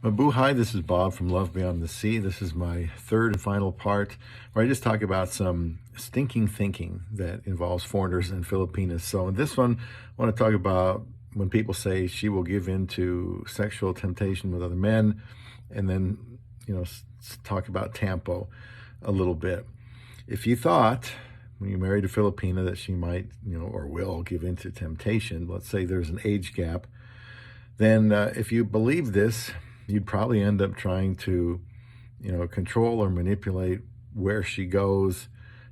Hi, this is Bob from Love Beyond the Sea. This is my third and final part where I just talk about some stinking thinking that involves foreigners and Filipinas. So in this one, I want to talk about when people say she will give in to sexual temptation with other men, and then, talk about Tampo a little bit. If you thought when you married a Filipina that she might, or will give in to temptation, let's say there's an age gap, then if you believe this, you'd probably end up trying to, control or manipulate where she goes,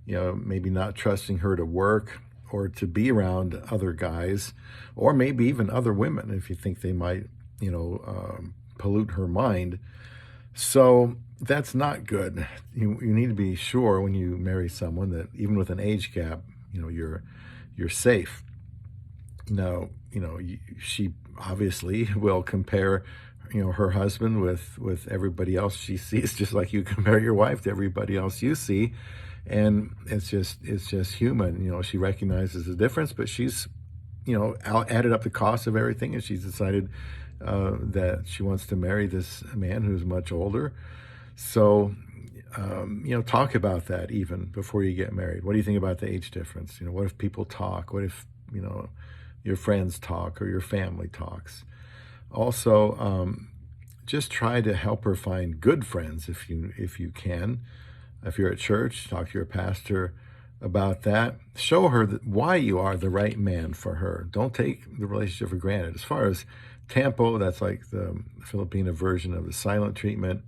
maybe not trusting her to work or to be around other guys, or maybe even other women if you think they might, pollute her mind. So that's not good. You need to be sure when you marry someone that even with an age gap, you're safe. Now, she obviously will compare, her husband with everybody else she sees, just like you compare your wife to everybody else you see. And it's just human. She recognizes the difference, but she's, added up the cost of everything, and she's decided that she wants to marry this man who's much older. So, talk about that even before you get married. What do you think about the age difference? What if people talk? What if, your friends talk or your family talks? Also, just try to help her find good friends if you can. If you're at church, talk to your pastor about that. Show her why you are the right man for her. Don't take the relationship for granted. As far as Tampo, that's like the Filipina version of the silent treatment.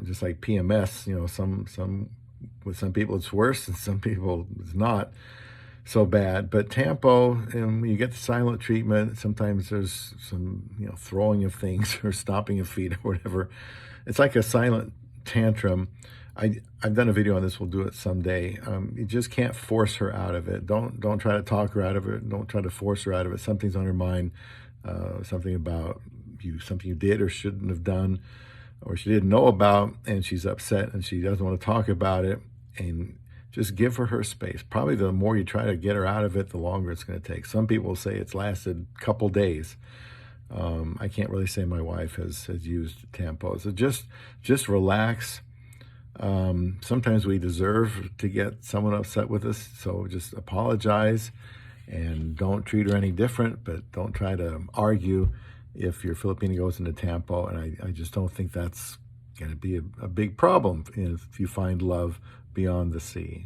Just like PMS, some with some people it's worse, and some people it's not so bad. But Tampo, when you get the silent treatment, sometimes there's some, throwing of things or stomping of feet or whatever. It's like a silent tantrum. I've done a video on this. We'll do it someday. You just can't force her out of it. Don't try to talk her out of it. Don't try to force her out of it. Something's on her mind, something about you, something you did or shouldn't have done, or she didn't know about, and she's upset and she doesn't want to talk about it. And just give her space. Probably the more you try to get her out of it, the longer it's going to take. Some people say it's lasted a couple days. I can't really say my wife has used Tampo. So just relax. Sometimes we deserve to get someone upset with us, so just apologize and don't treat her any different, but don't try to argue if your Filipina goes into Tampo. And I just don't think that's going to be a big problem if you find love beyond the sea.